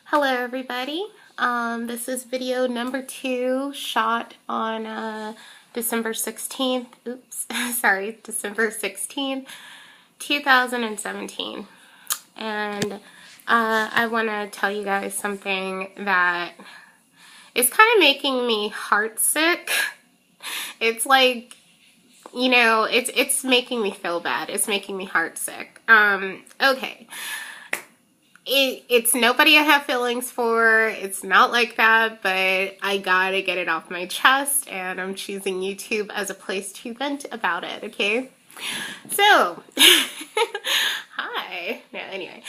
Hello everybody. This is video number 2 shot on December 16th. Oops, sorry, December 16th, 2017. And I want to tell you guys something that is kind of making me heartsick. It's like, you know, it's making me feel bad. It's making me heartsick. Okay. It's nobody I have feelings for. It's not like that, but I gotta get it off my chest, and I'm choosing YouTube as a place to vent about it, okay? So, hi. No, anyway.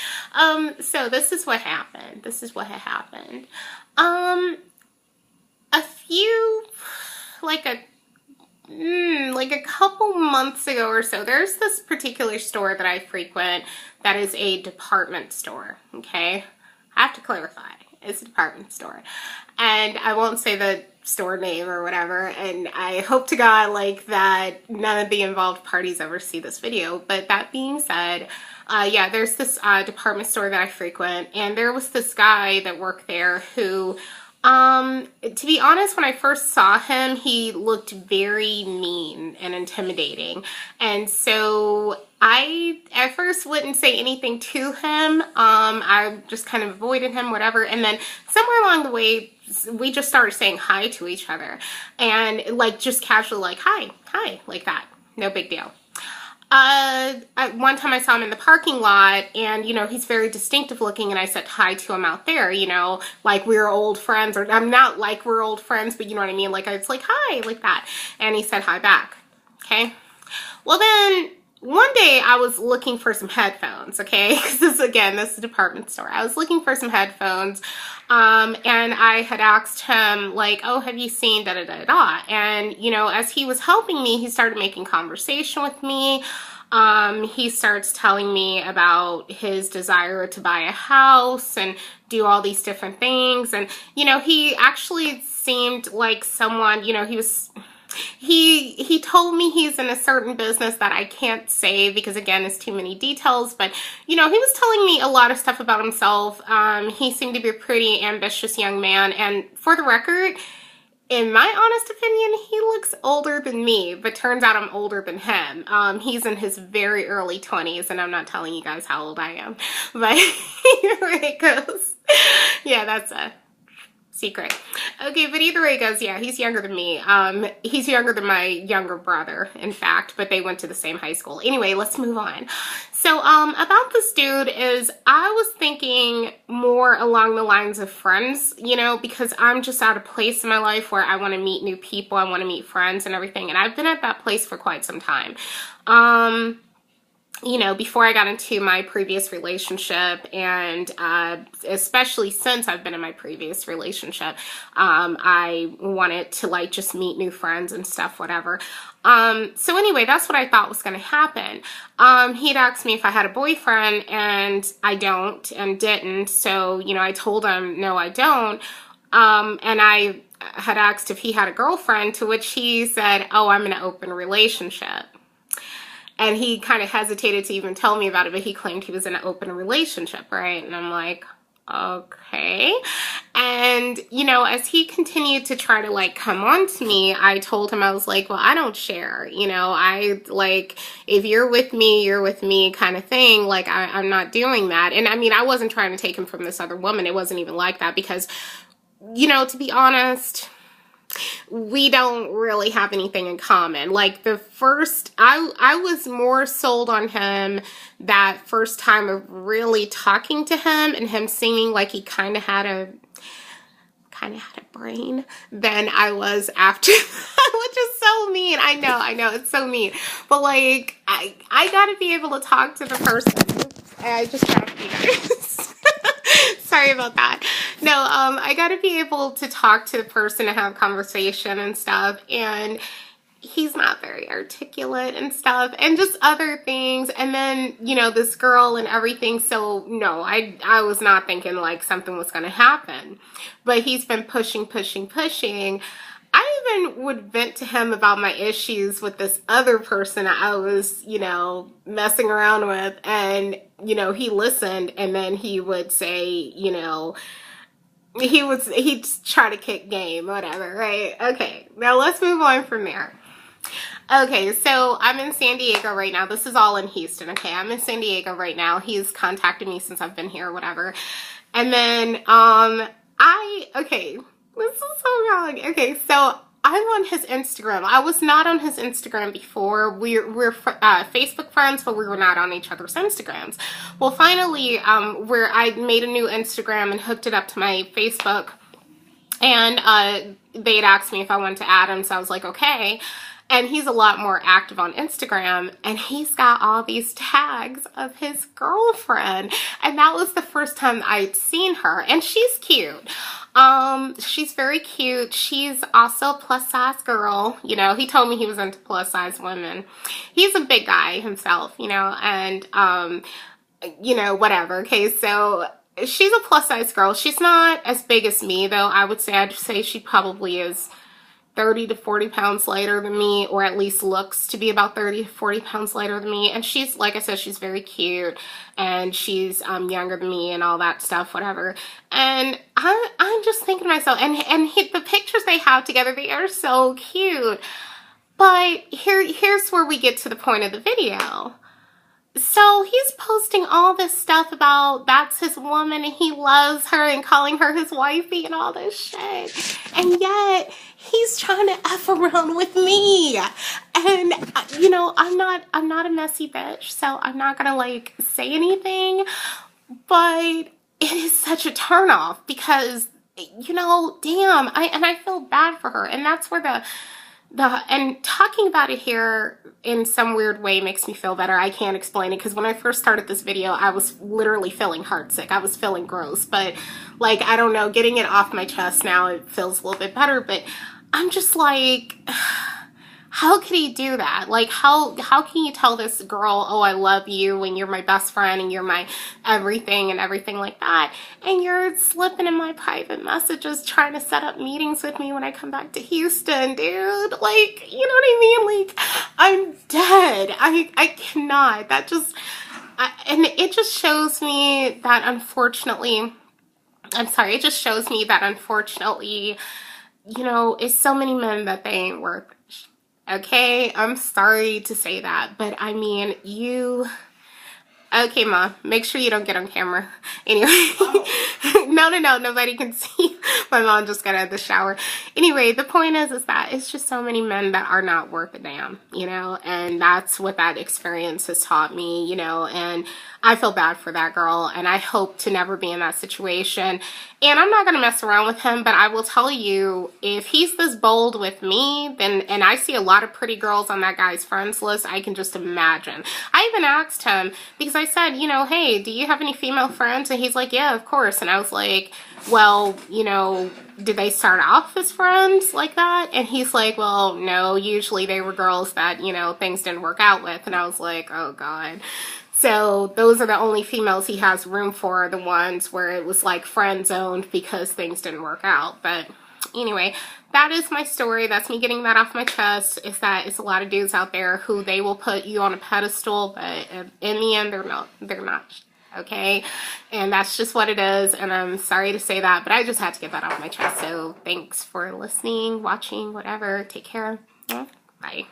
So this is what happened. This is what had happened. A few, like a couple months ago or so, there's this particular store that I frequent that is a department store, okay? I have to clarify, it's a department store. And I won't say the store name or whatever, and I hope to God, like, that none of the involved parties ever see this video. But that being said, yeah, there's this department store that I frequent, and there was this guy that worked there who, to be honest, when I first saw him, he looked very mean and intimidating. And so I, at first, wouldn't say anything to him. I just kind of avoided him, whatever. And then somewhere along the way, we just started saying hi to each other. And, like, just casually, like, hi, like that. No big deal. One time I saw him in the parking lot, and, you know, he's very distinctive looking, and I said hi to him out there, you know, like we were old friends, or I'm not like we're old friends, but you know what I mean? Like, I was like, hi, like that. And he said hi back. Okay. Well, then one day I was looking for some headphones, okay? Because this is a department store. I was looking for some headphones, and I had asked him, like, oh, have you seen da-da-da-da? And, you know, as he was helping me, he started making conversation with me. He starts telling me about his desire to buy a house and do all these different things. And, you know, he actually seemed like someone, you know, he told me he's in a certain business that I can't say because, again, it's too many details, but, you know, he was telling me a lot of stuff about himself. He seemed to be a pretty ambitious young man, and for the record, in my honest opinion, he looks older than me, but turns out I'm older than him. He's in his very early 20s, and I'm not telling you guys how old I am, but here it goes. Yeah, that's a secret. Okay, but either way it goes, yeah, he's younger than me. He's younger than my younger brother, in fact, but they went to the same high school. Anyway, let's move on. So, about this dude is, I was thinking more along the lines of friends, you know, because I'm just at a place in my life where I want to meet new people, I want to meet friends and everything, and I've been at that place for quite some time. You know, before I got into my previous relationship, and especially since I've been in my previous relationship, I wanted to, like, just meet new friends and stuff, whatever. So anyway, that's what I thought was going to happen. He'd asked me if I had a boyfriend, and I don't, and didn't. So, you know, I told him, no, I don't. And I had asked if he had a girlfriend, to which he said, oh, I'm in an open relationship. And he kind of hesitated to even tell me about it, but he claimed he was in an open relationship, right? And I'm like, okay. And, you know, as he continued to try to, like, come on to me, I told him, I was like, well, I don't share, you know, I, like, if you're with me kind of thing, like, I'm not doing that. And I mean, I wasn't trying to take him from this other woman. It wasn't even like that because, you know, to be honest, we don't really have anything in common. Like, the first, I was more sold on him that first time of really talking to him and him seeming like he kind of had a brain than I was after that, which is so mean. I know, it's so mean. But, like, I gotta be able to talk to the person. I just dropped you guys. Sorry about that. No, I gotta be able to talk to the person and have conversation and stuff, and he's not very articulate and stuff, and just other things. And then, you know, this girl and everything. So no, I was not thinking like something was gonna happen, but he's been pushing. I even would vent to him about my issues with this other person I was, you know, messing around with, and, you know, he listened, and then he would say, you know, He'd try to kick game, whatever, right? Okay, now let's move on from there. Okay, so I'm in San Diego right now. This is all in Houston, okay? I'm in San Diego right now. He's contacted me since I've been here, whatever. And then, okay, this is so wrong. Okay, so I'm on his Instagram. I was not on his Instagram before. We're Facebook friends, but we were not on each other's Instagrams. Well, finally, where I made a new Instagram and hooked it up to my Facebook, and they'd asked me if I wanted to add him, so I was like, okay. And he's a lot more active on Instagram, and he's got all these tags of his girlfriend. And that was the first time I'd seen her, and she's cute. She's very cute. She's also a plus size girl. You know, he told me he was into plus size women. He's a big guy himself, you know, and, you know, whatever. Okay, so she's a plus size girl. She's not as big as me, though. I'd say she probably is 30 to 40 pounds lighter than me, or at least looks to be about 30 to 40 pounds lighter than me. And she's, like I said, she's very cute, and she's younger than me and all that stuff, whatever. And I'm just thinking to myself, and the pictures they have together, they are so cute. But here's where we get to the point of the video. So he's posting all this stuff about that's his woman and he loves her and calling her his wifey and all this shit. And yet he's trying to F around with me. And you know, I'm not a messy bitch, so I'm not gonna like say anything, but it is such a turnoff because, you know, damn, I feel bad for her. And that's where and talking about it here in some weird way makes me feel better. I can't explain it because when I first started this video, I was literally feeling heartsick. I was feeling gross, but like, I don't know, getting it off my chest now, it feels a little bit better, but I'm just like, how could he do that? Like, how can you tell this girl, oh, I love you, and you're my best friend, and you're my everything, and everything like that, and you're slipping in my private messages trying to set up meetings with me when I come back to Houston, dude? Like, you know what I mean? Like, I'm dead. I cannot. That just, and it just shows me that unfortunately, it just shows me that unfortunately, you know, it's so many men that they ain't worth it. Okay, I'm sorry to say that, but I mean, okay, Ma, make sure you don't get on camera. Anyway, no, nobody can see. My mom just got out of the shower. Anyway, the point is that it's just so many men that are not worth a damn, you know, and that's what that experience has taught me, you know, and I feel bad for that girl, and I hope to never be in that situation. And I'm not going to mess around with him, but I will tell you, if he's this bold with me, then, and I see a lot of pretty girls on that guy's friends list, I can just imagine. I even asked him, because I said, you know, hey, do you have any female friends? And he's like, yeah, of course. And I was like, well, you know, did they start off as friends like that? And he's like, well, no, usually they were girls that, you know, things didn't work out with. And I was like, oh God. So those are the only females he has room for, the ones where it was like friend zoned because things didn't work out. But anyway, that is my story. That's me getting that off my chest, is that it's a lot of dudes out there who they will put you on a pedestal, but in the end, they're not. Okay, and that's just what it is, and I'm sorry to say that, but I just had to get that off my chest. So thanks for listening, watching, whatever. Take care. Bye.